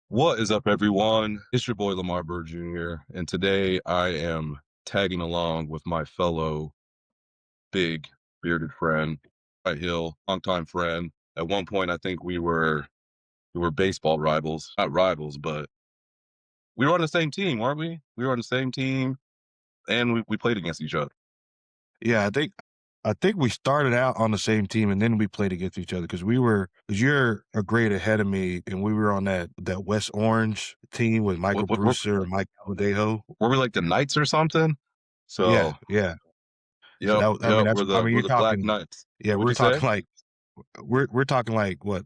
What is up, everyone? It's your boy Lamar Byrd Jr., and today I am tagging along with my fellow big bearded friend, Hill, longtime friend. At one point, I think we were baseball rivals, not rivals, but we were on the same team, weren't we? We were on the same team, and we played against each other. Yeah, I think we started out on the same team and then we played against each other because because you're a grade ahead of me and we were on that West Orange team with Michael What, what, Brewster and Mike Aladejo. were we like the Knights or something? Yeah, So, yeah. So yep, I mean yep, that's we're I the mean we're you're the Black talking Knights. yeah, What'd we're you say? talking like we're talking like what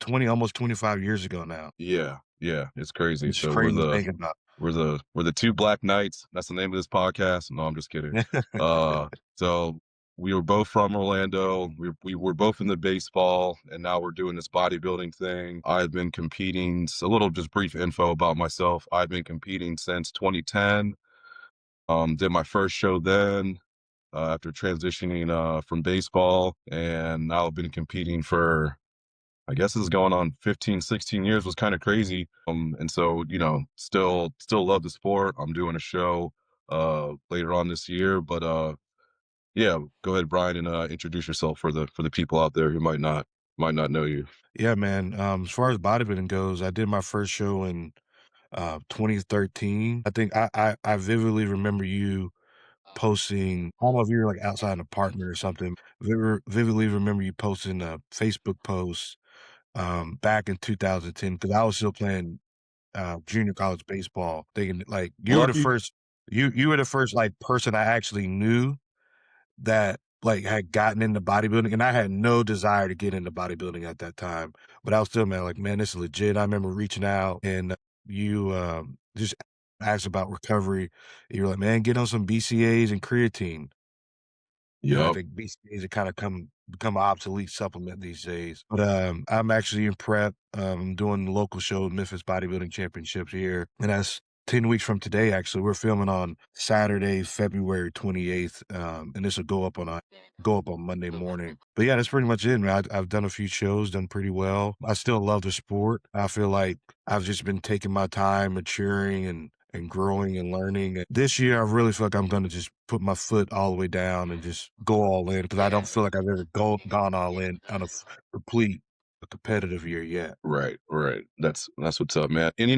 20 almost 25 years ago now. Yeah, yeah, it's crazy. It's So we're crazy the thinking about. we're the two Black Knights. That's the name of this podcast. No, I'm just kidding. Uh, so we were both from Orlando. We were both in the baseball, and now we're doing this bodybuilding thing. I've been competing. A little just brief info about myself. I've been competing since 2010. Did my first show then after transitioning from baseball, and now I've been competing for I guess this is going on 15, 16 years. Was kind of crazy. And so, still love the sport. I'm doing a show later on this year, but yeah, go ahead, Brian, and introduce yourself for the people out there who might not know you. Yeah, man. As far as bodybuilding goes, I did my first show in 2013. I think I vividly remember you posting. I don't know if you were like outside an apartment or something. Vividly remember you posting a Facebook post back in 2010 because I was still playing junior college baseball. Thinking like Lucky. you were the first like person I actually knew that like had gotten into bodybuilding, and I had no desire to get into bodybuilding at that time. But I was still, man, like, man, this is legit. I remember reaching out and you just asked about recovery. You were like, man, get on some BCAs and creatine. And I Yep. think BCAs have kind of become an obsolete supplement these days. But I'm actually in prep. Doing the local show, Memphis Bodybuilding Championships here, and that's 10 weeks from today. Actually, we're filming on Saturday, February 28th, and this will go up on Monday morning. But yeah, that's pretty much it, man. I've done a few shows, done pretty well. I still love the sport. I feel like I've just been taking my time, maturing and growing and learning. And this year, I really feel like I'm going to just put my foot all the way down and just go all in because I don't feel like I've ever gone all in on complete a competitive year yet. Right, right. That's what's up, man. And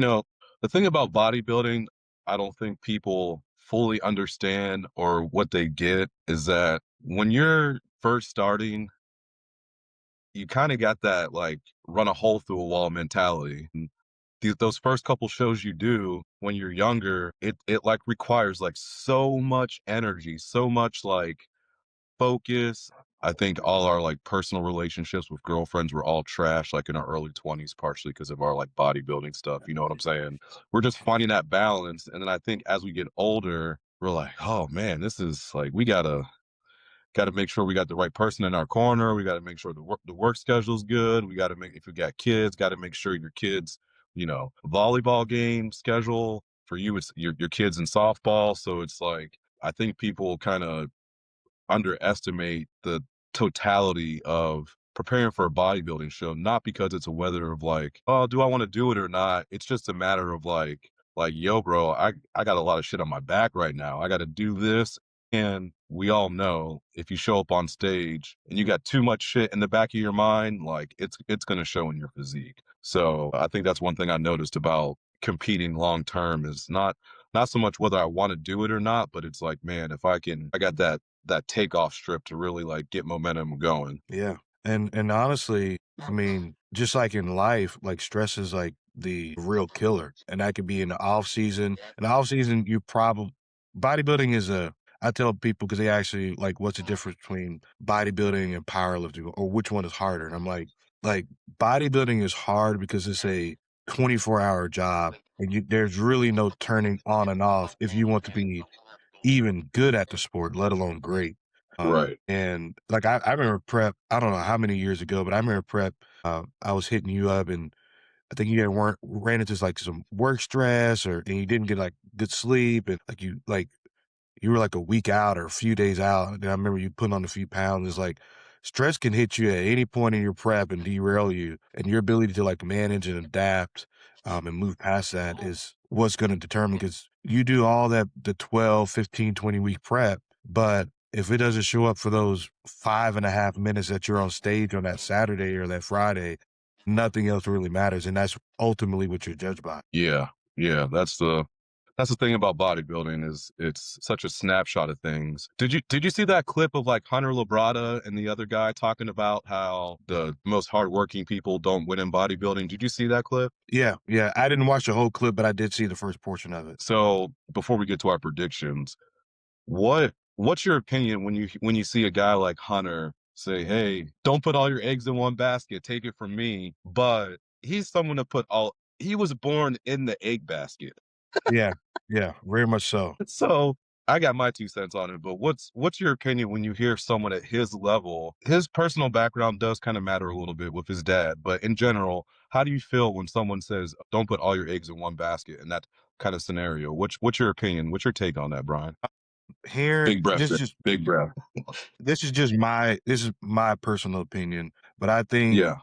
the thing about bodybuilding, I don't think people fully understand or what they get is that when you're first starting, you kind of got that like run a hole through a wall mentality. And those first couple shows you do when you're younger, it like requires like so much energy, so much like focus. I think all our like personal relationships with girlfriends were all trash, like in our early 20s, partially because of our like bodybuilding stuff. You know what I'm saying? We're just finding that balance. And then I think as we get older, we're like, oh man, this is like we gotta make sure we got the right person in our corner. We gotta make sure the work schedule's good. We gotta make if you got kids, gotta make sure your kids, volleyball game schedule. For you, it's your kids in softball. So it's like I think people kind of underestimate the totality of preparing for a bodybuilding show, not because it's a whether of like, oh, do I want to do it or not? It's just a matter of like, yo, bro, I got a lot of shit on my back right now. I got to do this. And we all know if you show up on stage and you got too much shit in the back of your mind, like it's gonna show in your physique. So I think that's one thing I noticed about competing long term is not so much whether I want to do it or not, but it's like, man, if I got that takeoff strip to really like get momentum going. Yeah. And honestly, I mean, just like in life, like stress is like the real killer. And that could be in the off season. In the off season, you probably bodybuilding is a I tell people because they actually like what's the difference between bodybuilding and powerlifting or which one is harder. And I'm like bodybuilding is hard because it's a 24-hour job and there's really no turning on and off if you want to be even good at the sport, let alone great. Right. And like I remember prep, I don't know how many years ago, but I remember prep, I was hitting you up and I think you had weren't ran into like some work stress and you didn't get like good sleep and like you were like a week out or a few days out. And I remember you putting on a few pounds. It's like stress can hit you at any point in your prep and derail you, and your ability to like manage and adapt and move past that is what's going to determine because you do all that the 12, 15, 20 week prep, but if it doesn't show up for those 5.5 minutes that you're on stage on that Saturday or that Friday, nothing else really matters. And that's ultimately what you're judged by. Yeah, yeah, that's the thing about bodybuilding is it's such a snapshot of things. Did you see that clip of like Hunter Labrada and the other guy talking about how the most hardworking people don't win in bodybuilding? Did you see that clip? Yeah, yeah. I didn't watch the whole clip, but I did see the first portion of it. So before we get to our predictions, what's your opinion when you see a guy like Hunter say, "Hey, don't put all your eggs in one basket. Take it from me." But he's someone to put all. He was born in the egg basket. Yeah, yeah, very much so. So I got my 2 cents on it, but what's your opinion when you hear someone at his level? His personal background does kind of matter a little bit with his dad, but in general, how do you feel when someone says, "Don't put all your eggs in one basket" in that kind of scenario? What's your opinion? What's your take on that, Brian? Here, Big breath, this is just big breath. this is my personal opinion, but I think Yeah,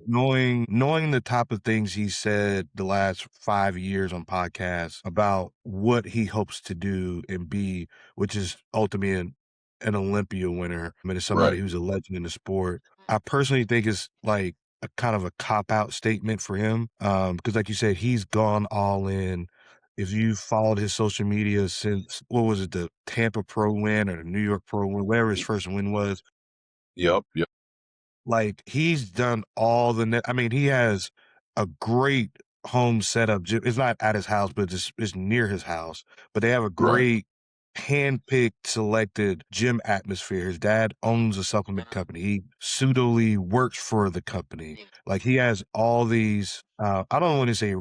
knowing the type of things he said the last 5 years on podcasts about what he hopes to do and be, which is ultimately an Olympia winner. I mean, as somebody right. who's a legend in the sport, I personally think it's like a kind of a cop out statement for him. Because like you said, he's gone all in. If you followed his social media since what was it, the Tampa Pro win or the New York Pro win, whatever his first win was, Yep, yep, like, he's done all the I mean, he has a great home setup. It's not at his house, but it's near his house. But they have a right. great handpicked, selected gym atmosphere. His dad owns a supplement company. He pseudoli works for the company. Like, he has all these, I don't want to say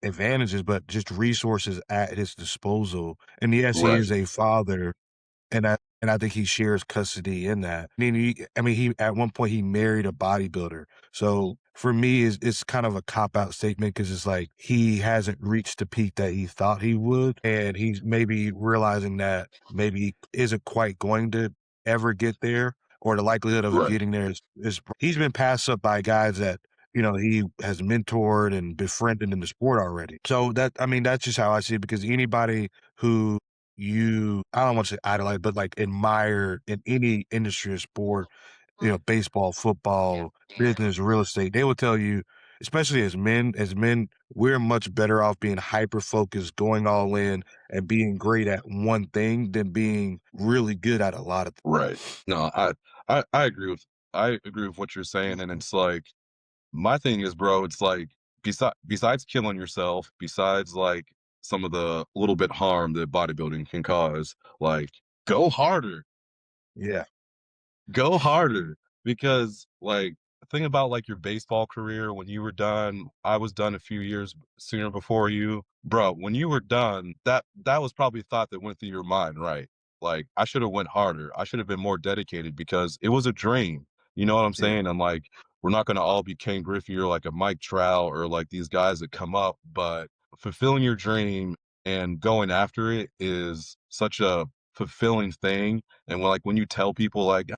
advantages, but just resources at his disposal. And yes, he Right, is a father, and I think he shares custody in that. I mean, he at one point he married a bodybuilder. So for me, it's kind of a cop out statement because it's like he hasn't reached the peak that he thought he would, and he's maybe realizing that maybe he isn't quite going to ever get there, or the likelihood of him right, getting there is he's been passed up by guys that he has mentored and befriended in the sport already. So that I mean, that's just how I see it because anybody who I don't want to say idolize, but like admire in any industry or sport, baseball, football, business, real estate, they will tell you, especially as men, we're much better off being hyper focused, going all in, and being great at one thing than being really good at a lot of right. No, I agree with what you're saying, and it's like my thing is, bro, it's like besides killing yourself, besides like some of the little bit harm that bodybuilding can cause, like go harder. Yeah, Go harder because like think about like your baseball career when you were done. I was done a few years sooner before you. Bro, when you were done, that was probably a thought that went through your mind, right? Like I should have went harder. I should have been more dedicated because it was a dream. You know what I'm yeah, saying? And like we're not gonna all be Ken Griffey or like a Mike Trout or like these guys that come up, but fulfilling your dream and going after it is such a fulfilling thing. And when you tell people like,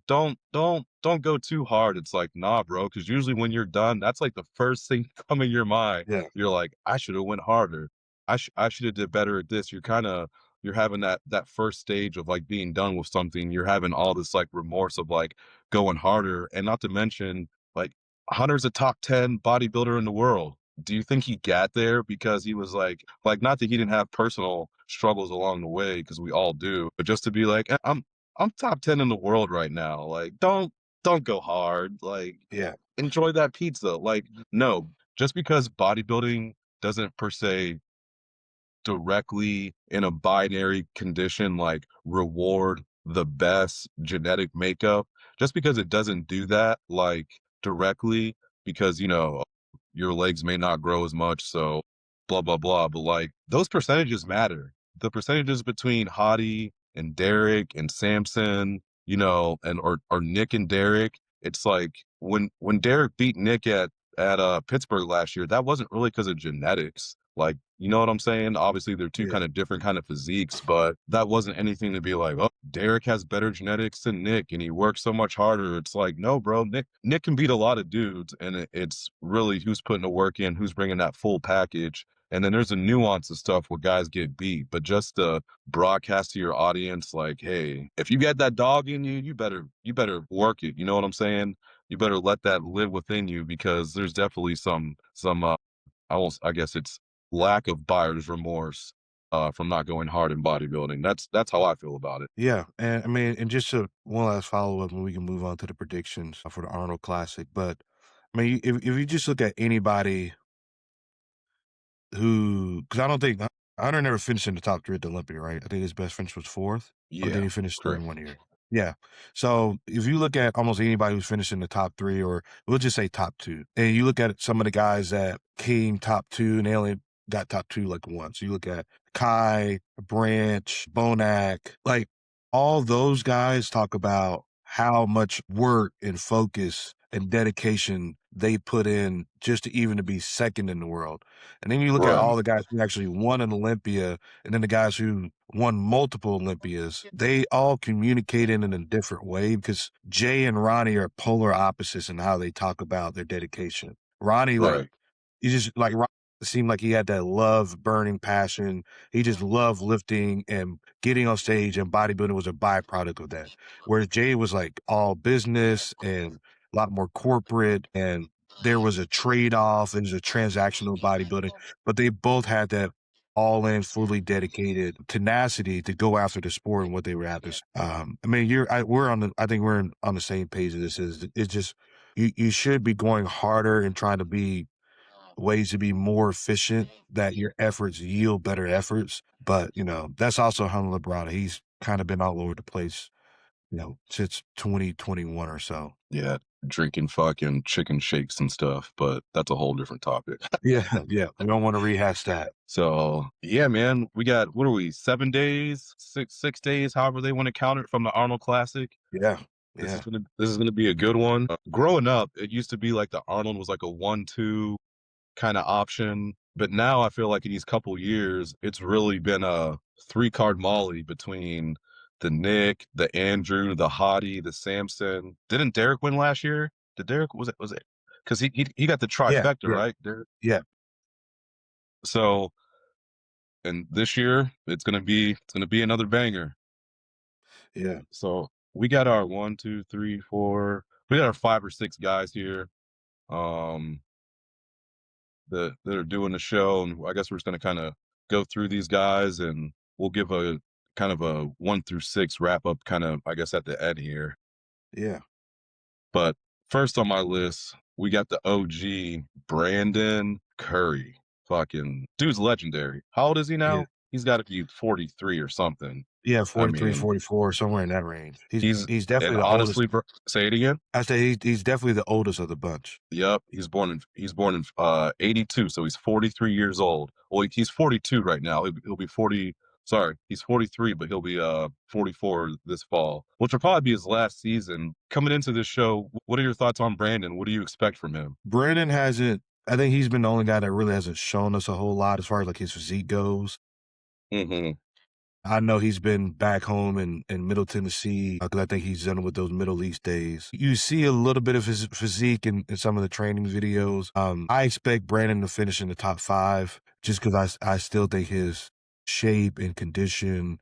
don't go too hard. It's like, nah, bro, because usually when you're done, that's like the first thing come in your mind. yeah, You're like, I should have went harder. I should have did better at this. You're having that first stage of like being done with something. You're having all this like remorse of like going harder. And not to mention, like Hunter's a top 10 bodybuilder in the world. Do you think he got there because he was like not that he didn't have personal struggles along the way, because we all do, but just to be like, I'm top 10 in the world right now. Like, don't go hard. Like, yeah, enjoy that pizza. Like, no, just because bodybuilding doesn't per se directly in a binary condition like reward the best genetic makeup, just because it doesn't do that like directly, because your legs may not grow as much, so blah blah blah, but like those percentages matter. The percentages between Hottie and Derek and Samson, and or Nick and Derek, it's like when Derek beat Nick at Pittsburgh last year, that wasn't really because of genetics. Like, you know what I'm saying? Obviously, they're two Yeah. kind of different kind of physiques, but that wasn't anything to be like, oh, Derek has better genetics than Nick and he works so much harder. It's like, no, bro, Nick can beat a lot of dudes, and it's really who's putting the work in, who's bringing that full package. And then there's a nuance of stuff where guys get beat, but just to broadcast to your audience, like, hey, if you got that dog in you, you better work it. You know what I'm saying? You better let that live within you, because there's definitely some I guess it's lack of buyer's remorse from not going hard in bodybuilding. That's how I feel about it. Yeah, and I mean, and just to one last follow-up, and we can move on to the predictions for the Arnold Classic, but, I mean, if you just look at anybody who, because I don't think Hunter never finished in the top 3 at the Olympia, right? I think his best finish was 4th, or did Yeah, he finish 3rd correct. in one year? Yeah. So, if you look at almost anybody who's finished in the top 3, or we'll just say top 2, and you look at some of the guys that came top 2 and they only got top 2, like, once. You look at Kai, Branch, Bonac, like, all those guys talk about how much work and focus and dedication they put in just to even to be second in the world. And then you look at all Right, the guys who actually won an Olympia, and then the guys who won multiple Olympias, they all communicated in a different way, because Jay and Ronnie are polar opposites in how they talk about their dedication. Ronnie, like, right, he just like Ronnie seemed like he had that love, burning passion. He just loved lifting and getting on stage, and bodybuilding was a byproduct of that. Whereas Jay was like all business and a lot more corporate, and there was a trade-off. There's a transactional bodybuilding, but they both had that all in, fully dedicated tenacity to go after the sport and what they were after. I mean, we're on the, I think we're on the same page of this. Is it's just you should be going harder and trying to be ways to be more efficient, that your efforts yield better efforts. But that's also Hunter Labrada. He's kind of been all over the place, since 2021 or so. yeah. Drinking fucking chicken shakes and stuff, but that's a whole different topic. Yeah, yeah. We don't want to rehash that. So yeah, man, we got, what are we, 7 days, six days, however they want to count it, from the Arnold Classic. Yeah, This is yeah, gonna be a good one. Growing up, it used to be like the Arnold was like a 1-2 kind of option, but now I feel like in these couple years, it's really been a 3-card molly between the Nick, the Andrew, the Hottie, the Samson. Didn't Derek win last year? Did Derek, was it? Because he got the yeah, trifecta, yeah, right? Derek. yeah, So, and this year it's gonna be another banger. yeah, So we got our one, two, three, four. We got our 5 or 6 guys here. Um, that are doing the show, and I guess we're just gonna kind of go through these guys, and we'll give a kind of a 1 through 6 wrap up, kind of, I guess, at the end here. yeah, But first on my list, we got the OG Brandon Curry. Fucking dude's legendary. How old is he yeah. now? He's got to be 43 or something. Yeah, I 43, mean, 44, somewhere in that range. He's he's he's and definitely the oldest. honestly, bro, say it again. I say he's definitely the oldest of the bunch. Yep, he's born in 82, so he's 43 years old. Well, he's 42 right now. He'll be 40. Sorry, he's 43, but he'll be 44 this fall, which will probably be his last season. Coming into this show, what are your thoughts on Brandon? What do you expect from him? Brandon hasn't. I think he's been the only guy that really hasn't shown us a whole lot as far as like his physique goes. Hmm. I know he's been back home in Middle Tennessee, because I think he's done with those Middle East days. You see a little bit of his physique in some of the training videos. I expect Brandon to finish in the top 5, just because I still think his shape and condition,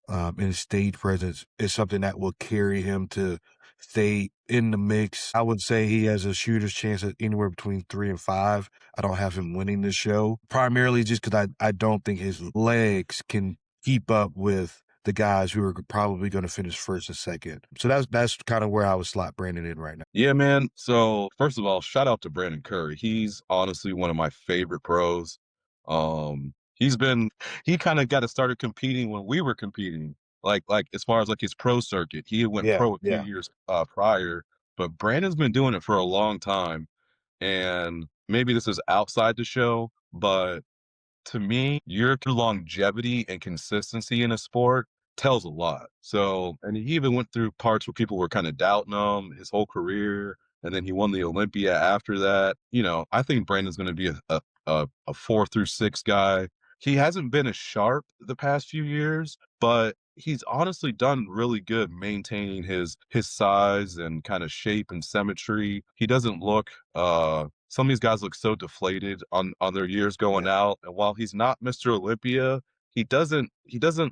and stage presence is something that will carry him to stay in the mix. I would say he has a shooter's chance at anywhere between 3 and 5. I don't have him winning this show, primarily just because I don't think his legs can keep up with the guys who are probably going to finish first and second. So that's kind of where I would slot Brandon in right now. Yeah, man. So first of all, shout out to Brandon Curry. He's honestly one of my favorite pros. He's been he kind of got to started competing when we were competing. Like as far as like his pro circuit, he had went Yeah, pro a few yeah, years prior, but Brandon's been doing it for a long time. And maybe this is outside the show, but to me, your longevity and consistency in a sport tells a lot. So, and he even went through parts where people were kind of doubting him his whole career, and then he won the Olympia after that. I think Brandon's going to be a 4 through 6 guy. He hasn't been as sharp the past few years, but he's honestly done really good maintaining his size and kind of shape and symmetry. He doesn't look some of these guys look so deflated on their years going Yeah, out. And while he's not Mr. Olympia, he doesn't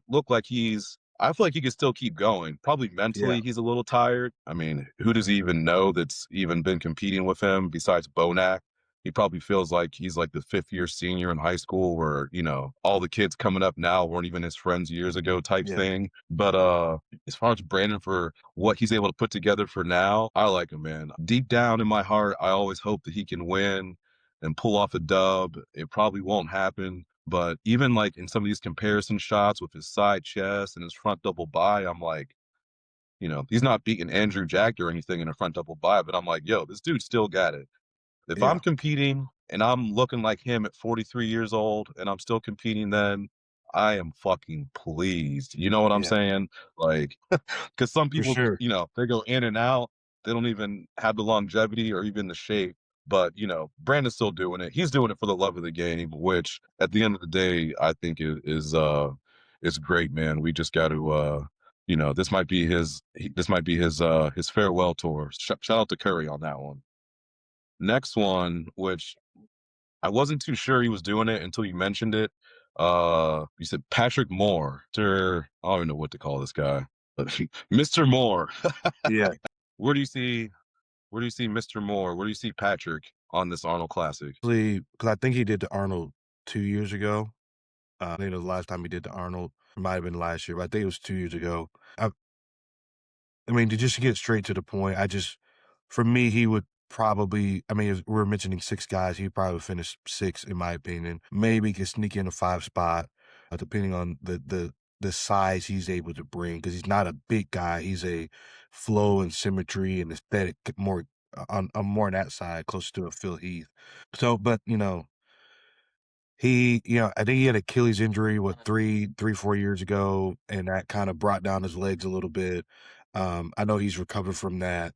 look like he's I feel like he could still keep going. Probably yeah, mentally he's a little tired. I mean, who does he even know that's even been competing with him besides Bonac? He probably feels like he's like the 5th-year senior in high school where, all the kids coming up now weren't even his friends years ago type yeah, thing. But as far as Brandon for what he's able to put together for now, I like him, man. Deep down in my heart, I always hope that he can win and pull off a dub. It probably won't happen. But even like in some of these comparison shots with his side chest and his front double by, I'm like, he's not beating Andrew Jack or anything in a front double by, but I'm like, yo, this dude still got it. If I'm yeah, competing and I'm looking like him at 43 years old and I'm still competing then, I am fucking pleased. You know what I'm yeah, saying? Like, because some for people, sure. they go in and out. They don't even have the longevity or even the shape. But, Brandon's still doing it. He's doing it for the love of the game, which at the end of the day, I think is great, man. We just got to this might be his farewell tour. Shout out to Curry on that one. Next one, which I wasn't too sure he was doing it until you mentioned it. You said Patrick Moore. I don't even know what to call this guy. Mr. Moore. Yeah. Where do you see Mr. Moore? Where do you see Patrick on this Arnold Classic? Because I think he did the Arnold 2 years ago. I think it was the last time he did the Arnold. It might have been last year, but I think it was 2 years ago. I I mean, to just get straight to the point, for me, he would probably, I mean, if we're mentioning 6 guys, he'd probably finish 6 in my opinion. Maybe could sneak in a 5 spot, depending on the size he's able to bring. Because he's not a big guy. He's a flow and symmetry and aesthetic more on more on that side, closer to a Phil Heath. So, but, I think he had Achilles injury, what, 4 years ago, and that kinda brought down his legs a little bit. I know he's recovered from that,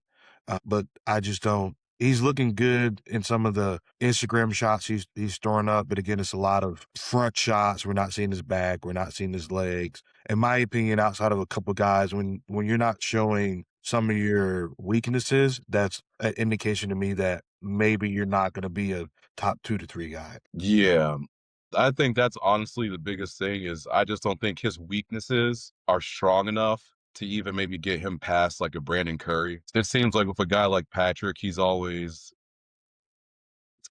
but I just don't he's looking good in some of the Instagram shots he's throwing up, but again, it's a lot of front shots. We're not seeing his back, we're not seeing his legs. In my opinion, outside of a couple guys, when you're not showing some of your weaknesses, that's an indication to me that maybe you're not gonna be a top 2 to 3 guy. Yeah. I think that's honestly the biggest thing is I just don't think his weaknesses are strong enough to even maybe get him past like a Brandon Curry. It seems like with a guy like Patrick, it's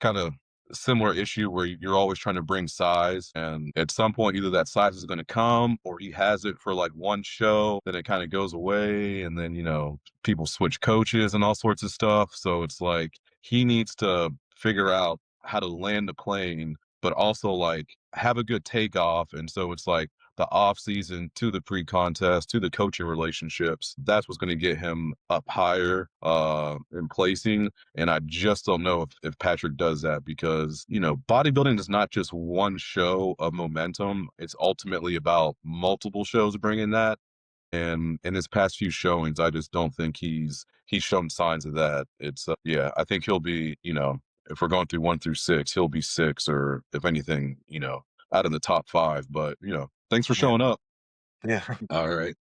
kind of a similar issue where you're always trying to bring size. And at some point, either that size is going to come or he has it for like one show, then it kind of goes away. And then, people switch coaches and all sorts of stuff. So it's like he needs to figure out how to land the plane, but also like have a good takeoff. And so it's like the off season to the pre-contest to the coaching relationships. That's what's going to get him up higher in placing. And I just don't know if Patrick does that because, bodybuilding is not just one show of momentum. It's ultimately about multiple shows bringing that. And in his past few showings, I just don't think he's shown signs of that. Yeah, I think he'll be, if we're going through 1 through 6, he'll be 6 or if anything, out of the top 5. But, thanks for Yeah. showing up. Yeah. All right.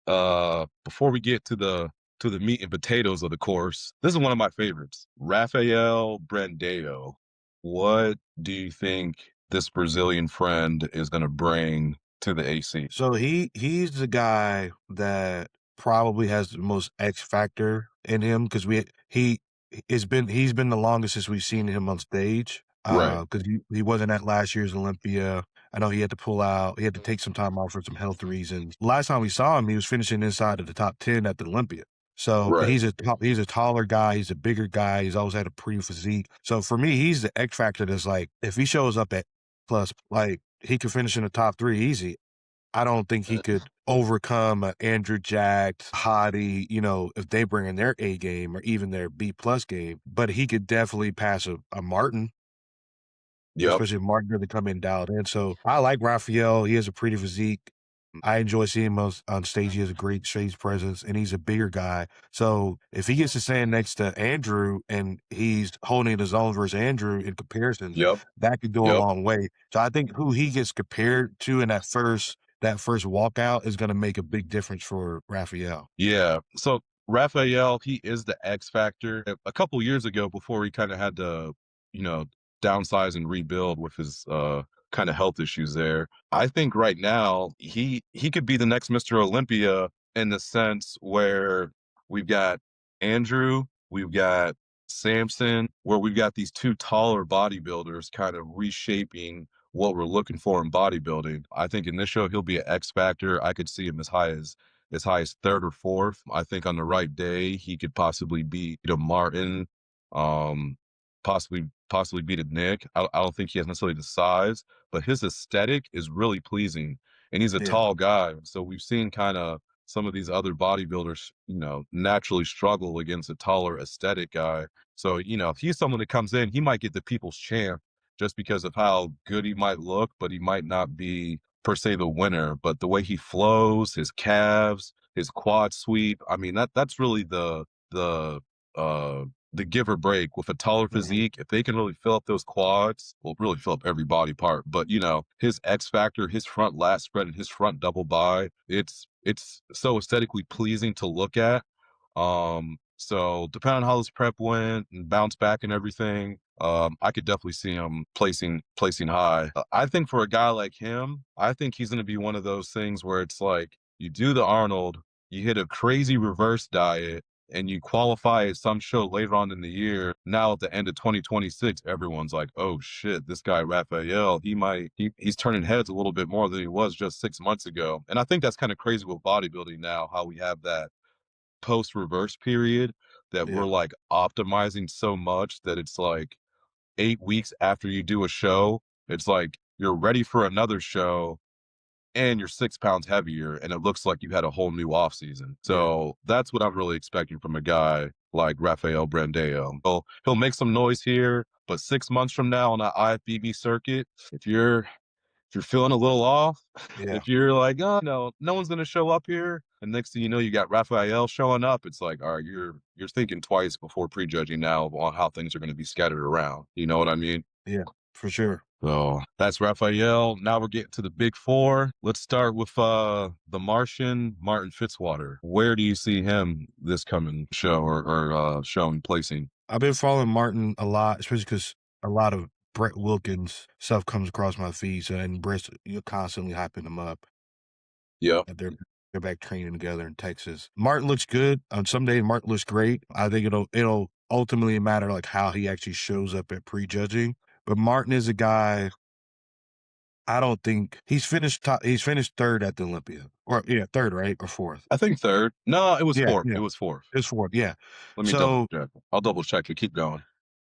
Before we get to the meat and potatoes of the course, this is one of my favorites. Rafael Brandeo. What do you think this Brazilian friend is going to bring to the AC? So he's the guy that probably has the most X factor in him because he's been the longest since we've seen him on stage. Right. Because he wasn't at last year's Olympia. I know he had to pull out. He had to take some time off for some health reasons. Last time we saw him, he was finishing inside of the top 10 at the Olympia. So Right. he's a taller guy. He's a bigger guy. He's always had a pretty physique. So for me, he's the X factor. That's like if he shows up at plus, like he could finish in the top 3 easy. I don't think he could overcome a Andrew Jack, Hottie, if they bring in their A game or even their B plus game. But he could definitely pass a Martin, Yep. especially if Martin really come in dialed in. So I like Raphael. He has a pretty physique. I enjoy seeing him on stage. He has a great stage presence, and he's a bigger guy. So if he gets to stand next to Andrew and he's holding his own versus Andrew in comparisons, Yep. that could go a Yep. long way. So I think who he gets compared to in that first walkout is going to make a big difference for Rafael. Yeah. So Rafael, he is the X factor. A couple years ago, before he kind of had to, you know, downsize and rebuild with his kind of health issues there. I think right now he could be the next Mr. Olympia in the sense where we've got Andrew, we've got Samson, where we've got these two taller bodybuilders kind of reshaping what we're looking for in bodybuilding. I think in this show he'll be an X factor. I could see him as high as third or fourth. I think on the right day, he could possibly beat Martin, um, possibly beat a Nick. I don't think he has necessarily the size, but his aesthetic is really pleasing, and he's a Yeah, tall guy. So we've seen kind of some of these other bodybuilders, naturally struggle against a taller aesthetic guy. So if he's someone that comes in, he might get the people's champ just because of how good he might look, but he might not be per se the winner, but the way he flows, his calves, his quad sweep. I mean, that's really the uh the give or break with a taller mhm, physique. If they can really fill up those quads, well, really fill up every body part. But his X factor, his front lat spread, and his front double bi, it's so aesthetically pleasing to look at. So depending on how this prep went and bounce back and everything, I could definitely see him placing high. I think for a guy like him, I think he's going to be one of those things where it's like you do the Arnold, you hit a crazy reverse diet, and you qualify at some show later on in the year. Now at the end of 2026, everyone's like, "Oh shit, this guy Raphael, he's turning heads a little bit more than he was just 6 months ago." And I think that's kind of crazy with bodybuilding now, how we have that post reverse period that we're yeah, like optimizing so much that it's like 8 weeks after you do a show, it's like you're ready for another show and you're 6 pounds heavier and it looks like you had a whole new off season. yeah, So that's what I'm really expecting from a guy like Rafael Brandeo. He'll make some noise here, but 6 months from now on that IFBB circuit, if you're feeling a little off, yeah, if you're like, oh no one's gonna show up here, and next thing you know, you got Raphael showing up. It's like, all right, you're thinking twice before prejudging now on how things are gonna be scattered around. You know what I mean? yeah, for sure. So that's Raphael. Now we're getting to the big four. Let's start with the Martian, Martin Fitzwater. Where do you see him this coming show or showing placing? I've been following Martin a lot, especially because a lot of Brett Wilkins stuff comes across my feed, so and Brett's you're constantly hyping him up Yep. that they're back training together in Texas. Martin looks good. On some days, Martin looks great. I think it'll ultimately matter like how he actually shows up at prejudging. But Martin is a guy. I don't think he's finished top. He's finished third at the Olympia, or yeah, third, right, or fourth. I think third. No, it was Yeah, fourth. yeah, It was fourth. it's fourth. Yeah. Let me double So check. I'll double check it. Keep going.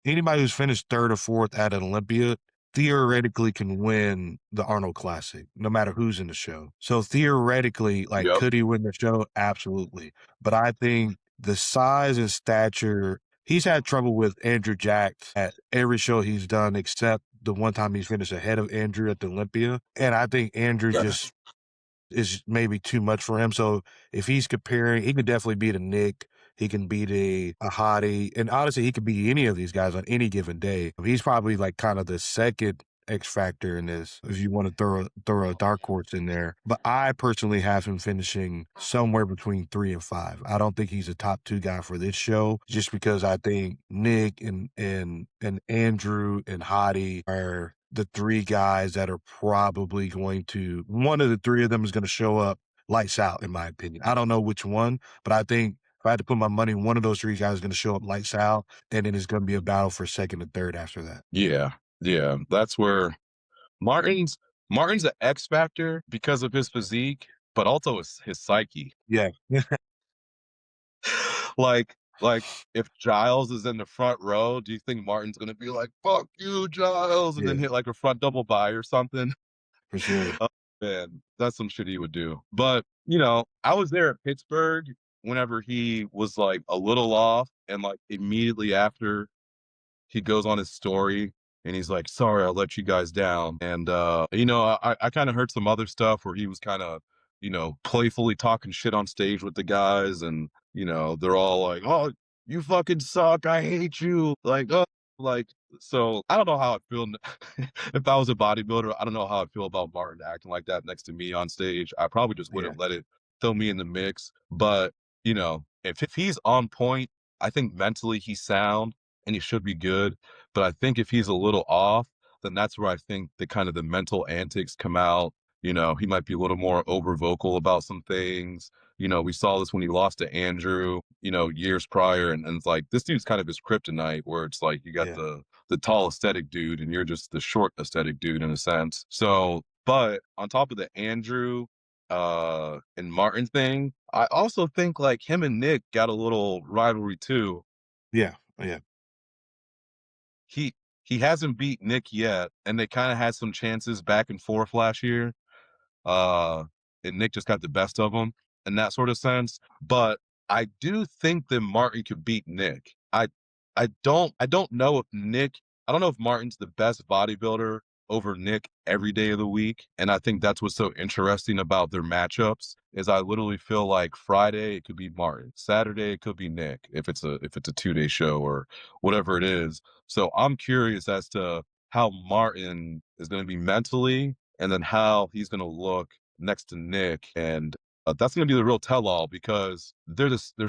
anybody who's finished third or fourth at an Olympia theoretically can win the Arnold Classic, no matter who's in the show. So theoretically, like, Yep. could he win the show? Absolutely. But I think the size and stature, he's had trouble with Andrew Jack at every show he's done, except the one time he's finished ahead of Andrew at the Olympia. And I think Andrew Yeah. just is maybe too much for him. So if he's comparing, he could definitely beat a Nick. He can beat a Hottie. And honestly, he could beat any of these guys on any given day. He's probably like kind of the second X factor in this, if you want to throw a dark horse in there. But I personally have him finishing somewhere between 3 and 5. I don't think he's a top 2 guy for this show, just because I think Nick and Andrew and Hottie are the 3 guys that are probably going to, one of the 3 of them is going to show up lights out, in my opinion. I don't know which one, but I think if I had to put my money, one of those 3 guys is going to show up lights out. Then it is going to be a battle for second and third after that. Yeah. Yeah. That's where Martin's an X factor because of his physique, but also his psyche. Yeah. Like if Giles is in the front row, do you think Martin's gonna be like, fuck you, Giles, and then Yeah, hit like a front double by or something? for sure. Oh man, that's some shit he would do. But I was there at Pittsburgh whenever he was like a little off, and like immediately after he goes on his story and he's like, sorry, I let you guys down. And I kind of heard some other stuff where he was kind of playfully talking shit on stage with the guys, and they're all like, "Oh, you fucking suck. I hate you." Like, oh, like, so I don't know how I feel if I was a bodybuilder. I don't know how I feel about Martin acting like that next to me on stage. I probably just Yeah, wouldn't let it throw me in the mix. But, if he's on point, I think mentally he's sound and he should be good. But I think if he's a little off, then that's where I think the mental antics come out. He might be a little more over vocal about some things. We saw this when he lost to Andrew, years prior. And it's like, this dude's kind of his kryptonite, where it's like, you got yeah, the tall aesthetic dude and you're just the short aesthetic dude in a sense. So, but on top of the Andrew, and Martin thing, I also think like him and Nick got a little rivalry too. yeah, yeah, He, he hasn't beat Nick yet, and they kind of had some chances back and forth last year. Uh, and Nick just got the best of him in that sort of sense. But I do think that Martin could beat Nick. I don't know if I don't know if Martin's the best bodybuilder over Nick every day of the week. And I think that's what's so interesting about their matchups is I literally feel like Friday it could be Martin, Saturday it could be Nick if it's a 2-day show or whatever it is. So I'm curious as to how Martin is going to be mentally and then how he's going to look next to Nick. And that's going to be the real tell-all because they're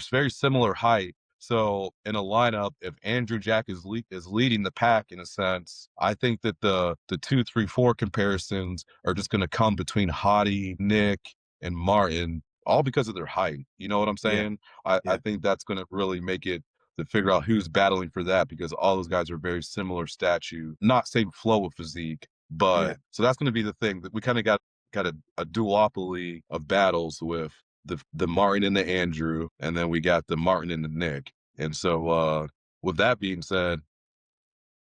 very similar height. So in a lineup, if Andrew Jack is leading the pack in a sense, I think that the 2, 3, 4 comparisons are just going to come between Hottie, Nick, and Martin, all because of their height. You know what I'm yeah, saying? I yeah, think that's going to really make it to figure out who's battling for that because all those guys are very similar statue, not same flow of physique, yeah. but so that's going to be the thing that we kind of got a duopoly of battles with the Martin and the Andrew, and then we got the Martin and the Nick. And so with that being said,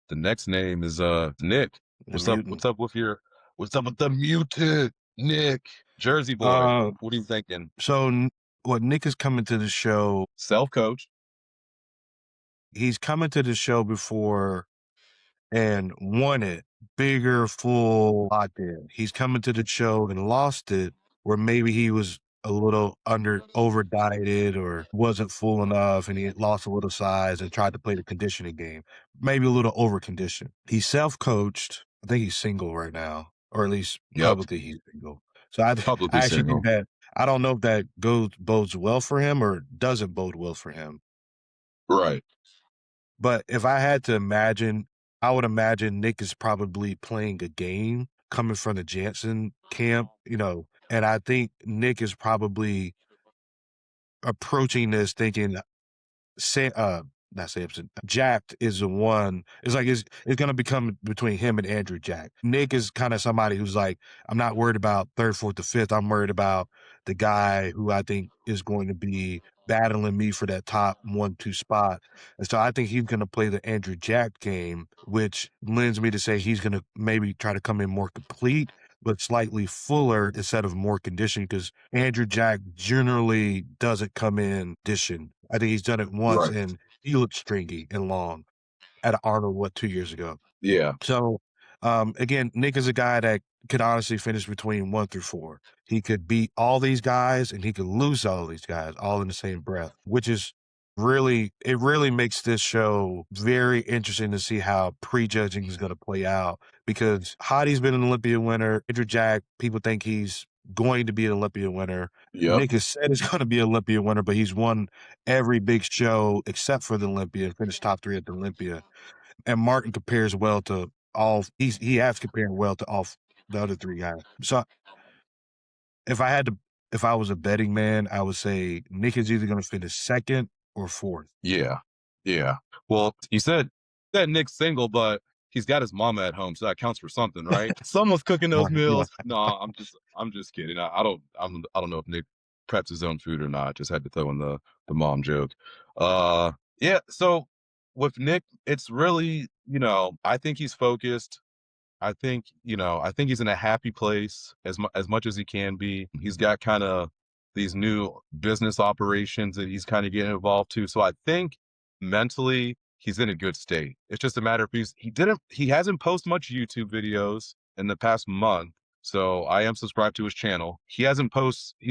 the next name is Nick. The What's up? mutant. What's up with the mutant Nick? Jersey boy. Uh, What are you thinking? so what Nick is coming to the show. Self-coach. He's coming to the show before and won it bigger, full locked in. He's coming to the show and lost it where maybe he was a little over dieted or wasn't full enough and he had lost a little size and tried to play the conditioning game. Maybe a little over conditioned. He's self-coached. I think he's single right now, or at least Yep. publicly he's single. So I Publicly actually think single. that I don't know if that bodes well for him or doesn't bode well for him. Right. But if I had to imagine, I would imagine Nick is probably playing a game coming from the Jansen camp, and I think Nick is probably approaching this thinking not Samson. Jacked is the one. It's like it's gonna become between him and Andrew Jack. Nick is kind of somebody who's like, I'm not worried about third, fourth, or fifth. I'm worried about the guy who I think is going to be battling me for that top 1, 2 spot. And so I think he's gonna play the Andrew Jack game, which lends me to say he's gonna maybe try to come in more complete, but slightly fuller instead of more conditioned because Andrew Jack generally doesn't come in conditioned. I think he's done it once Right. and he looked stringy and long at Arnold, 2 years ago. Yeah. So, again, Nick is a guy that could honestly finish between 1 through 4. He could beat all these guys and he could lose all these guys all in the same breath, which is it really makes this show very interesting to see how prejudging is going to play out because Hottie's been an Olympia winner. Andrew Jack, people think he's going to be an Olympia winner. Yep. Nick has said he's going to be an Olympia winner, but he's won every big show except for the Olympia, finished top 3 at the Olympia. And Martin compares well to he has compared well to all the other 3 guys. So if I was a betting man, I would say Nick is either going to finish second or fourth. Yeah. Yeah. Well, you said that Nick's single, but he's got his mama at home, so that counts for something, right? Someone's cooking those Right, yeah. meals. No, I'm just kidding. I don't know if Nick preps his own food or not. Just had to throw in the mom joke. Yeah, so with Nick, it's really, I think he's focused. I think he's in a happy place as much as he can be. He's got kind of these new business operations that he's kind of getting involved to. So I think mentally he's in a good state. It's just a matter of he hasn't posted much YouTube videos in the past month. So I am subscribed to his channel. He's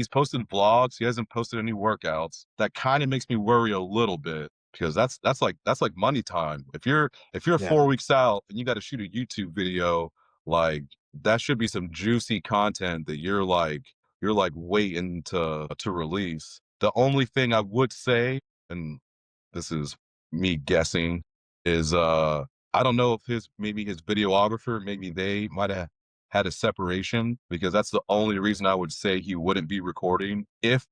posted vlogs. He hasn't posted any workouts. That kind of makes me worry a little bit because that's like money time. If you're Yeah. 4 weeks out and you got to shoot a YouTube video, like that should be some juicy content that you're like waiting to release. The only thing I would say, and this is me guessing, is I don't know if maybe his videographer, maybe they might have had a separation because that's the only reason I would say he wouldn't be recording. If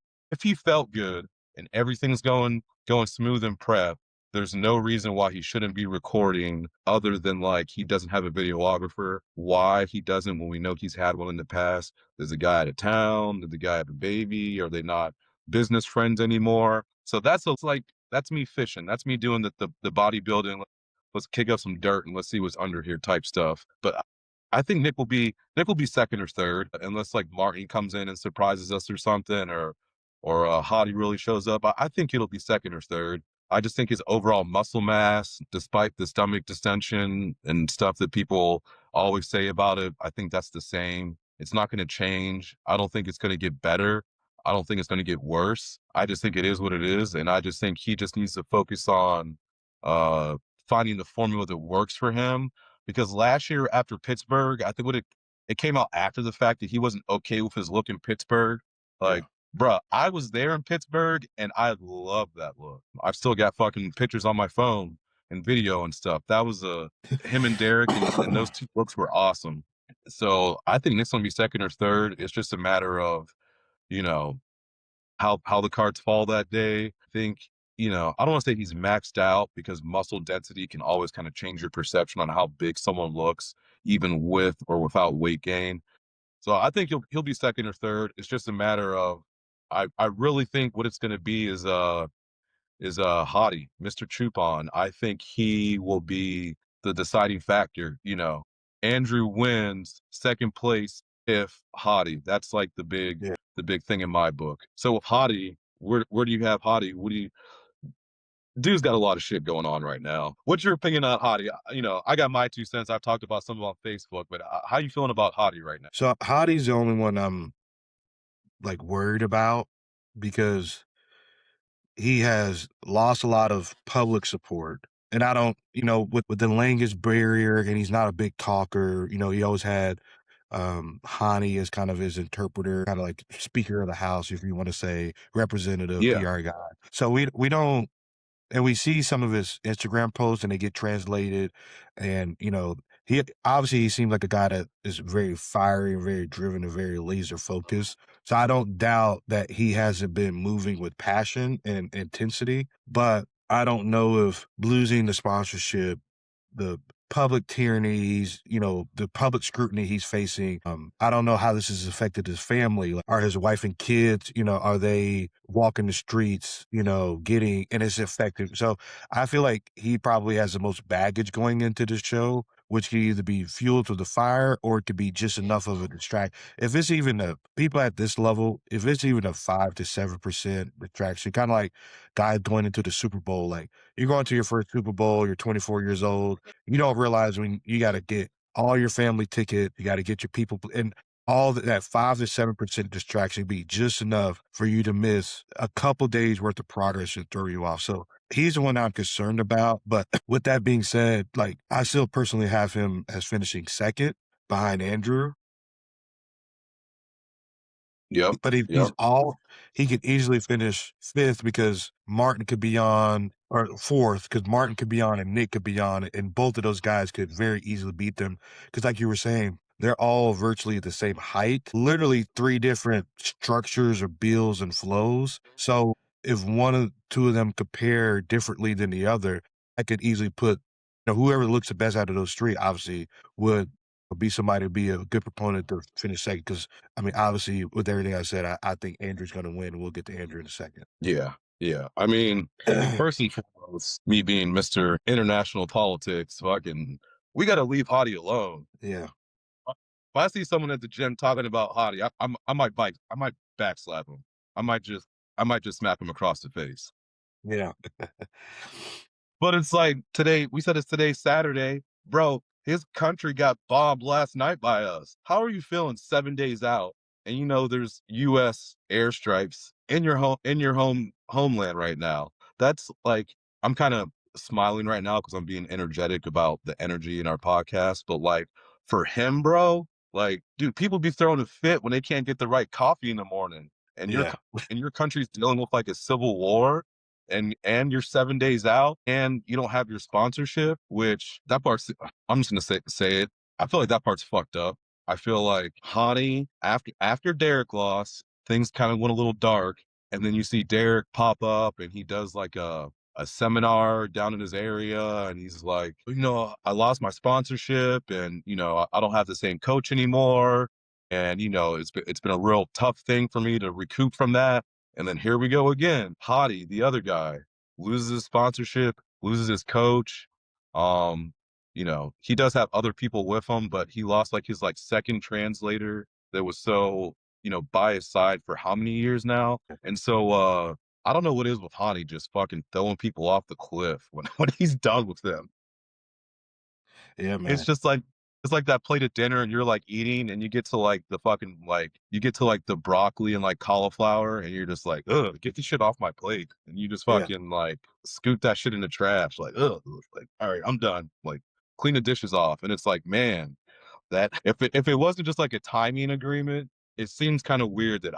he felt good and everything's going smooth in prep, there's no reason why he shouldn't be recording other than like he doesn't have a videographer. Why he doesn't when we know he's had one in the past? Does the guy out of town? Did the guy have a baby? Are they not business friends anymore? So that's me fishing. That's me doing the bodybuilding. Let's kick up some dirt and let's see what's under here type stuff. But I think Nick will be second or third unless like Martin comes in and surprises us or something, or Hottie really shows up. I think it'll be second or third. I just think his overall muscle mass, despite the stomach distension and stuff that people always say about it, I think that's the same. It's not going to change. I don't think it's going to get better. I don't think it's going to get worse. I just think it is what it is, and I just think he just needs to focus on uh, finding the formula that works for him. Because last year after Pittsburgh, I think it came out after the fact that he wasn't okay with his look in Pittsburgh. Yeah. Like, bruh, I was there in Pittsburgh and I love that look. I've still got fucking pictures on my phone and video and stuff. That was him and Derek, and those two looks were awesome. So I think Nick's gonna be second or third. It's just a matter of, you know, how the cards fall that day. I think, I don't want to say he's maxed out because muscle density can always kind of change your perception on how big someone looks, even with or without weight gain. So I think he'll be second or third. It's just a matter of I really think what it's going to be is Hottie, Mr. Chupon. I think he will be the deciding factor. Andrew wins second place if Hottie. That's like the big Yeah. the big thing in my book. So with Hottie, where do you have Hottie? What do you Dude's got a lot of shit going on right now. What's your opinion on Hottie? I got my 2 cents. I've talked about some on Facebook, but how you feeling about Hottie right now? So Hottie's the only one I'm like worried about because he has lost a lot of public support. And I don't, with the language barrier, and he's not a big talker, he always had Hani as kind of his interpreter, kind of like speaker of the house, if you want to say representative, Yeah, PR guy. So we don't, and we see some of his Instagram posts and they get translated. And, he seems like a guy that is very fiery and very driven and very laser focused. So I don't doubt that he hasn't been moving with passion and intensity, but I don't know if losing the sponsorship, the public tyrannies, the public scrutiny he's facing. I don't know how this has affected his family. Like, are his wife and kids, are they walking the streets, and it's affected. So I feel like he probably has the most baggage going into the show, which could either be fuel to the fire or it could be just enough of a distract. If it's even people at this level, if it's even a 5 to 7% distraction, kind of like guys going into the Super Bowl, like you're going to your first Super Bowl, you're 24 years old, you don't realize when you got to get all your family ticket, you got to get your people, and all that 5 to 7% distraction be just enough for you to miss a couple days worth of progress and throw you off. So he's the one I'm concerned about. But with that being said, like I still personally have him as finishing second behind Andrew. yep, But if yep, he could easily finish fifth because Martin could be on, or fourth because Martin could be on and Nick could be on, and both of those guys could very easily beat them. Because like you were saying, they're all virtually the same height, literally three different structures or builds and flows. So if one of two of them compare differently than the other, I could easily put, whoever looks the best out of those three, obviously would be somebody to be a good proponent to finish second. Because I mean, obviously, with everything I said, I think Andrew's going to win. We'll get to Andrew in a second. yeah, yeah. I mean, first and foremost, me being Mr. International Politics, we got to leave Hottie alone. Yeah, If I see someone at the gym talking about Hottie, I might backslap him. I might just, I might just smack him across the face. yeah, But it's like today, we said it's today Saturday, bro. his country got bombed last night by us. How are you feeling 7 days out? And you know there's US airstrikes in your homeland right now. That's like I'm kind of smiling right now because I'm being energetic about the energy in our podcast. But like for him, bro, like, dude, people be throwing a fit when they can't get the right coffee in the morning. And Yeah. your country's dealing with like a civil war and you're 7 days out and you don't have your sponsorship, which that part's I'm just gonna say it. I feel like that part's fucked up. I feel like Hottie, after Derek lost, things kind of went a little dark, and then you see Derek pop up and he does like a seminar down in his area and he's like, you know, I lost my sponsorship and you know, I don't have the same coach anymore. And you know, it's been a real tough thing for me to recoup from that. And then here we go again. Hottie, the other guy, loses his sponsorship, loses his coach. Um, you know, he does have other people with him, but he lost like his like second translator that was so, you know, by his side for how many years now? And so I don't know what it is with Hottie just fucking throwing people off the cliff when he's done with them. Yeah, It's man. just like it's like that plate of dinner and you're like eating and you get to like the fucking like you get to like the broccoli and like cauliflower and you're just like, ugh, get this shit off my plate. And you just Yeah. fucking like scoot that shit in the trash. Like, ugh, like, all right, I'm done. Like clean the dishes off. And it's like, man, that if it wasn't just like a timing agreement, it seems kind of weird that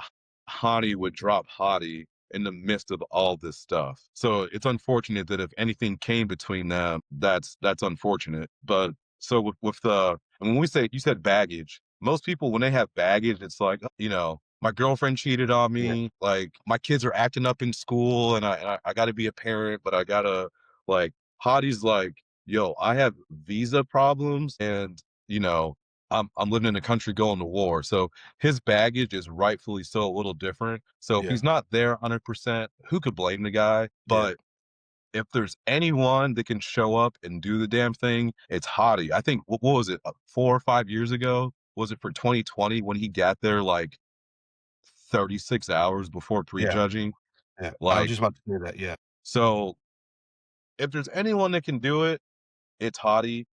Hottie would drop Hottie in the midst of all this stuff. So it's unfortunate that if anything came between them, that's unfortunate. But so with the and when we say you said baggage, most people when they have baggage, it's like, you know, my girlfriend cheated on Yeah. me, like my kids are acting up in school and I gotta be a parent, but I gotta like Hottie's like, yo, I have visa problems and you know, I'm living in a country going to war. So his baggage is rightfully so a little different. So if Yeah. he's not there 100%, who could blame the guy? Yeah. But if there's anyone that can show up and do the damn thing, it's Hottie. I think what was it, 4 or 5 years ago? Was it for 2020 when he got there like 36 hours before Yeah. prejudging? Yeah. I was Like, just about to say that. Yeah. so if there's anyone that can do it, it's Hottie.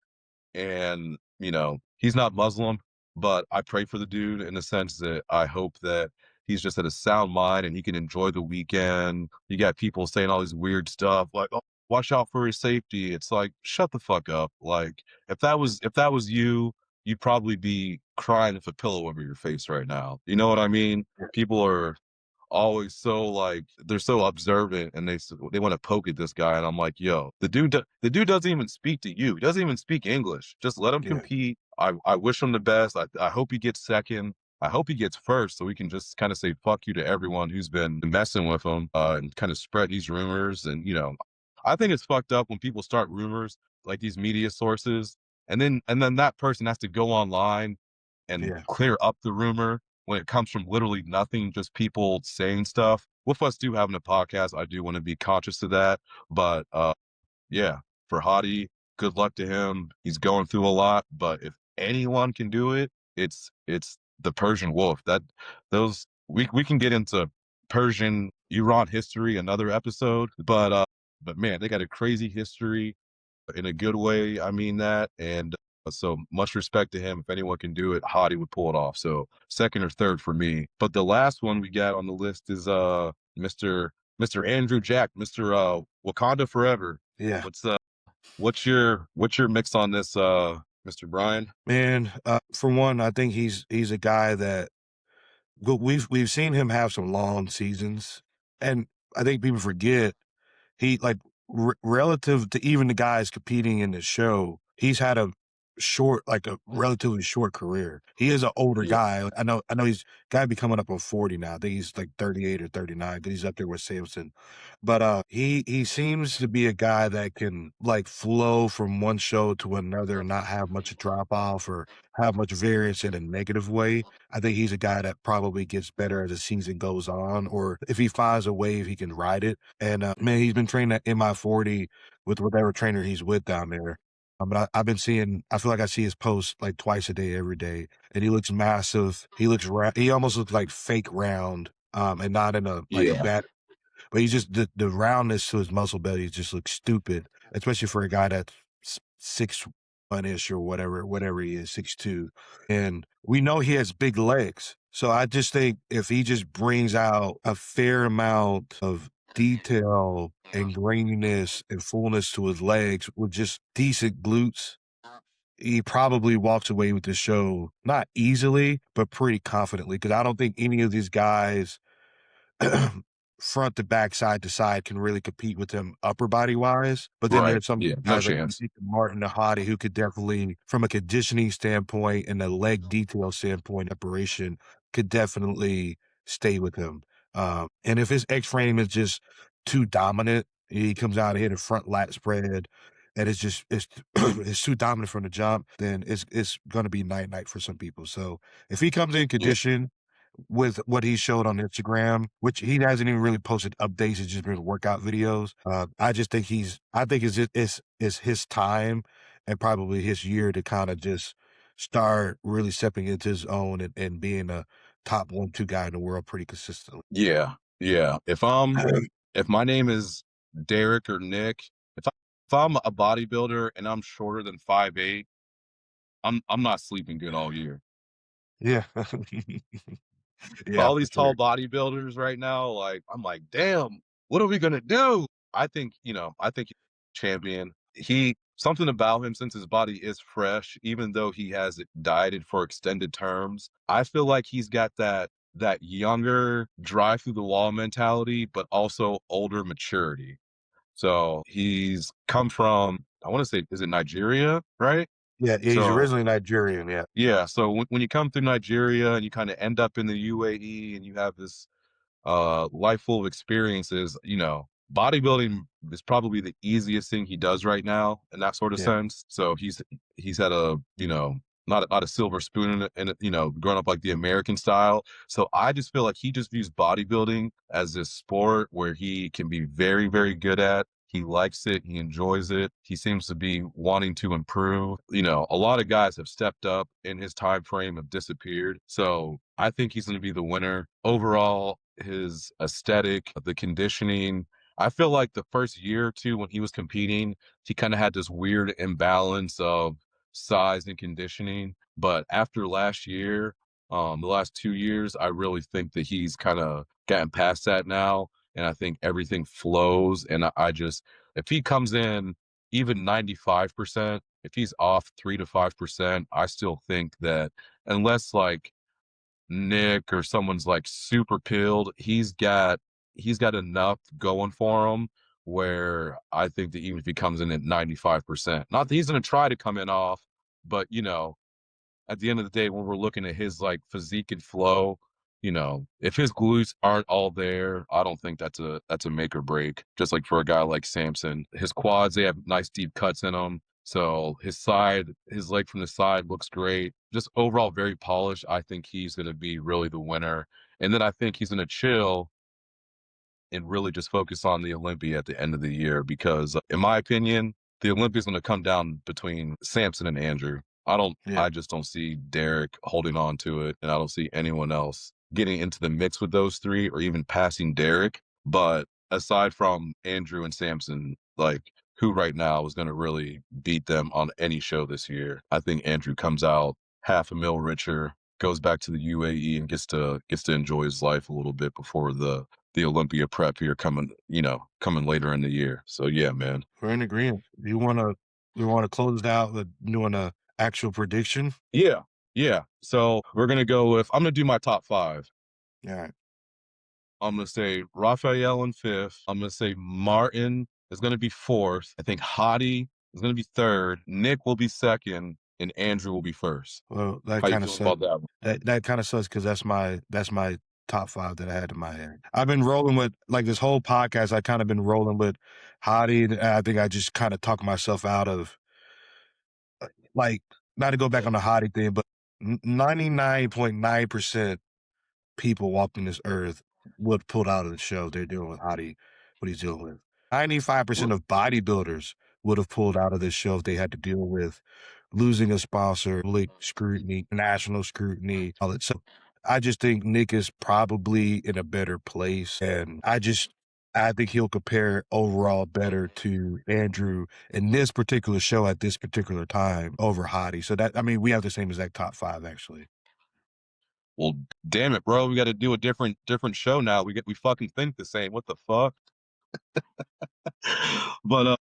And you know he's not Muslim, but I pray for the dude in the sense that I hope that he's just at a sound mind and he can enjoy the weekend. You got people saying all these weird stuff like, "Oh, watch out for his safety." It's like, shut the fuck up. Like, if that was you, you'd probably be crying with a pillow over your face right now. You know what I mean? Yeah. People are always so like they're so observant and they want to poke at this guy and I'm like, yo, the dude doesn't even speak to you. He doesn't even speak English. Just let him Yeah. compete. I wish him the best. I hope he gets second. I hope he gets first so we can just kind of say fuck you to everyone who's been messing with him and kind of spread these rumors. And you know, I think it's fucked up when people start rumors like these media sources and then that person has to go online and Yeah. clear up the rumor when it comes from literally nothing, just people saying stuff. With us do having a podcast, I do want to be conscious of that. But yeah, for Hottie, good luck to him. He's going through a lot, but if anyone can do it, it's the Persian Wolf. That those we can get into Persian Iran history another episode, but man, they got a crazy history in a good way. I mean that, and so much respect to him. If anyone can do it, Hottie would pull it off. So second or third for me. But the last one we got on the list is Mr. Andrew Jack, Mr. Wakanda Forever. Yeah. What's what's your mix on this, Mr. Bryan? Man, for one, I think he's a guy that we've seen him have some long seasons, and I think people forget he like relative to even the guys competing in the show, he's had a a relatively short career. He is an older Yeah. guy. I know he's gotta be coming up on 40 now. I think he's like 38 or 39 because he's up there with Samson. But he seems to be a guy that can like flow from one show to another and not have much drop off or have much variance in a negative way. I think he's a guy that probably gets better as the season goes on, or if he finds a wave, he can ride it. And man, he's been training at MI40 with whatever trainer he's with down there. But I've been seeing, I feel like I see his posts like twice a day, every day, and he looks massive. He looks, he almost looks like fake round, and not in a like a Yeah. bad, but he's just the roundness to his muscle belly just looks stupid, especially for a guy that's 6 1-ish or whatever he is, 6'2". And we know he has big legs. So I just think if he just brings out a fair amount of detail and graininess and fullness to his legs with just decent glutes, he probably walks away with the show not easily, but pretty confidently. Because I don't think any of these guys front to back, side to side can really compete with him upper body wise. But then Right. there's some Yeah. No guys like chance. Martin, Nahadi, who could definitely, from a conditioning standpoint and a leg detail standpoint, operation could definitely stay with him. And if his X frame is just too dominant, he comes out here the front lat spread, and it's too dominant from the jump, then it's going to be night for some people. So if he comes in Yeah. condition with what he showed on Instagram, which he hasn't even really posted updates. It's just been workout videos. I just think I think it's his time and probably his year to kind of just start really stepping into his own and being a top 1, 2 guy in the world pretty consistently. Yeah. Yeah. If my name is Derek or Nick, if I'm a bodybuilder and I'm shorter than 5'8", I'm not sleeping good all year. Yeah. Yeah, All for these tall sure. bodybuilders right now, like, I'm like, damn, what are we gonna do? I think he's champion. He something about him since his body is fresh, even though he has dieted for extended terms. I feel like he's got that younger drive through the wall mentality, but also older maturity. So he's come from, I want to say, is it Nigeria, right? Yeah, he's So originally Nigerian. Yeah, yeah, so when you come through Nigeria and you kind of end up in the UAE and you have this life full of experiences, bodybuilding is probably the easiest thing he does right now in that sort of yeah, sense. So he's had a, not a silver spoon in it, growing up like the American style. So I just feel like he just views bodybuilding as this sport where he can be very, very good at. He likes it. He enjoys it. He seems to be wanting to improve. A lot of guys have stepped up in his time frame, have disappeared. So I think he's going to be the winner. Overall, his aesthetic, the conditioning. I feel like the first year or two when he was competing, he kind of had this weird imbalance of size and conditioning. But after last year, the last 2 years, I really think that he's kind of gotten past that now. And I think everything flows. And if he comes in even 95%, if he's off 3 to 5%, I still think that unless like Nick or someone's like super pilled, he's got enough going for him where I think that even if he comes in at 95%, not that he's going to try to come in off, but at the end of the day, when we're looking at his like physique and flow, if his glutes aren't all there, I don't think that's a make or break. Just like for a guy like Samson, his quads, they have nice deep cuts in them. So his leg from the side looks great. Just overall very polished. I think he's going to be really the winner. And then I think he's going to chill and really just focus on the Olympia at the end of the year because, in my opinion, the Olympia is going to come down between Samson and Andrew. yeah. I just don't see Derek holding on to it, and I don't see anyone else getting into the mix with those three or even passing Derek. But aside from Andrew and Samson, like who right now is going to really beat them on any show this year? I think Andrew comes out half a mil richer, goes back to the UAE and gets to enjoy his life a little bit before the Olympia prep here coming later in the year. So yeah, man. We're in agreement. You wanna close it out with doing a actual prediction? Yeah. Yeah. So I'm gonna do my top five. All right. I'm gonna say Raphael in fifth. I'm gonna say Martin is gonna be fourth. I think Hottie is gonna be third. Nick will be second, and Andrew will be first. Well, that How you kinda feeling sucks. about that one? That kinda sucks because that's my top 5 that I had in my head. I've been rolling with like, this whole podcast, I kinda been rolling with Hottie, and I think I just kinda talked myself out of, like, not to go back on the Hottie thing, but 99.9% people walking this earth would pull out of the show they're dealing with Hottie, what he's dealing with. 95% of bodybuilders would have pulled out of this show if they had to deal with losing a sponsor, public scrutiny, national scrutiny, all that. So I just think Nick is probably in a better place. And I think he'll compare overall better to Andrew in this particular show at this particular time over Hottie. So that I mean, we have the same exact top 5 actually. Well, damn it, bro. We got to do a different show now. We fucking think the same. What the fuck? But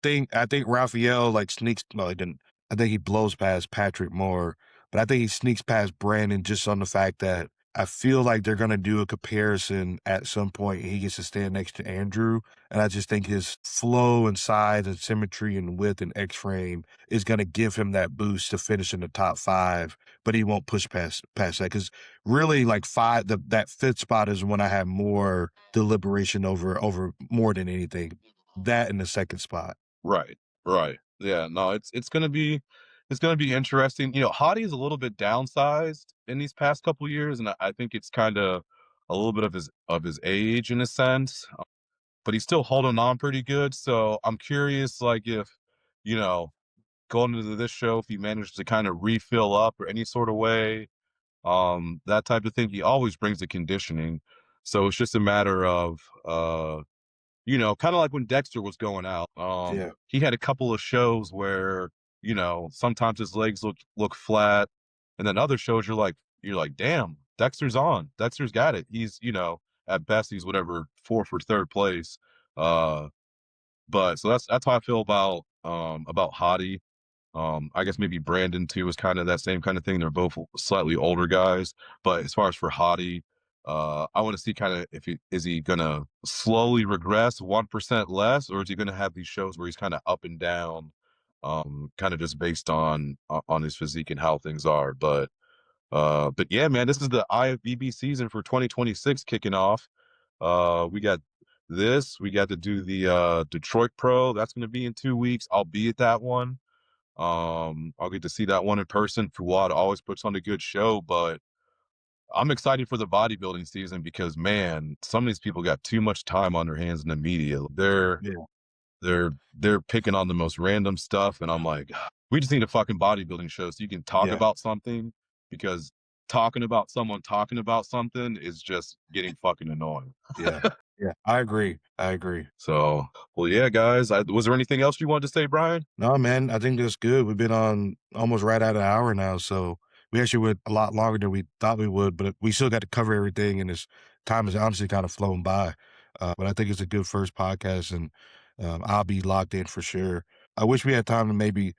I think Raphael like sneaks well, he didn't. I think he blows past Patrick more, but I think he sneaks past Brandon just on the fact that I feel like they're gonna do a comparison at some point and he gets to stand next to Andrew. And I just think his flow and size and symmetry and width and X frame is gonna give him that boost to finish in the top 5, but he won't push past that. Cause really like that fifth spot is when I have more deliberation over more than anything. That in the second spot. right, right. Yeah, no, it's gonna be interesting. Hottie is a little bit downsized in these past couple years, and I think it's kind of a little bit of his age in a sense, but he's still holding on pretty good. So I'm curious, like if you know going into this show, if he managed to kind of refill up or any sort of way, that type of thing. He always brings the conditioning, so it's just a matter of kind of like when Dexter was going out. Yeah. He had a couple of shows where sometimes his legs look flat, and then other shows you're like, damn, Dexter's on. Dexter's got it. He's at best he's whatever fourth or third place. Uh, but so that's how I feel about Hottie. I guess maybe Brandon too is kind of that same kind of thing. They're both slightly older guys, but as far as for Hottie, I want to see kind of if is he gonna slowly regress 1% less, or is he gonna have these shows where he's kind of up and down, kind of just based on his physique and how things are. But yeah, man, this is the IFBB season for 2026 kicking off. We got this. We got to do the Detroit Pro. That's going to be in 2 weeks. I'll be at that one. I'll get to see that one in person. Fuad always puts on a good show, but I'm excited for the bodybuilding season because man, some of these people got too much time on their hands in the media. Yeah. They're picking on the most random stuff, and I'm like, we just need a fucking bodybuilding show so you can talk Yeah. about something because talking about someone talking about something is just getting fucking annoying. Yeah. Yeah. I agree. I agree. So, well, yeah, guys. Was there anything else you wanted to say, Brian? No, man, I think that's good. We've been on almost right at an hour now, so we actually went a lot longer than we thought we would, but we still got to cover everything, and this time has honestly kind of flown by. But I think it's a good first podcast, and I'll be locked in for sure. I wish we had time to maybe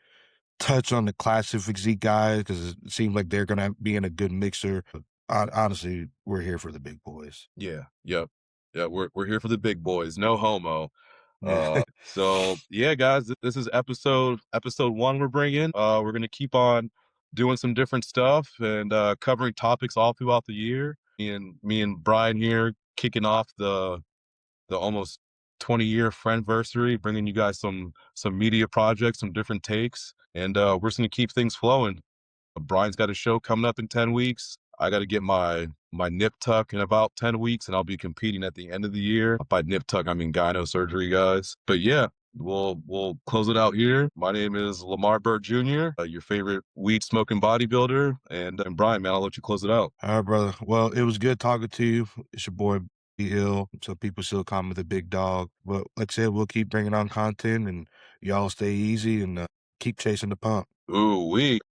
touch on the classic physique guys because it seems like they're gonna be in a good mixer. But honestly, we're here for the big boys. Yeah. Yep. Yeah. We're here for the big boys. No homo. Yeah. So yeah, guys, this is episode one we're bringing. We're gonna keep on doing some different stuff and covering topics all throughout the year. Me and Brian here kicking off the almost 20-year friendversary, bringing you guys some media projects, some different takes, and we're just gonna keep things flowing. Brian's got a show coming up in 10 weeks. I got to get my nip tuck in about 10 weeks, and I'll be competing at the end of the year. By nip tuck, I mean gyno surgery, guys. But yeah, we'll close it out here. My name is Lamar Byrd Jr., your favorite weed smoking bodybuilder, and Brian, man, I'll let you close it out. All right, brother. Well, it was good talking to you. It's your boy B Hill. So people still call me the big dog. But like I said, we'll keep bringing on content and y'all stay easy and keep chasing the pump. Ooh, we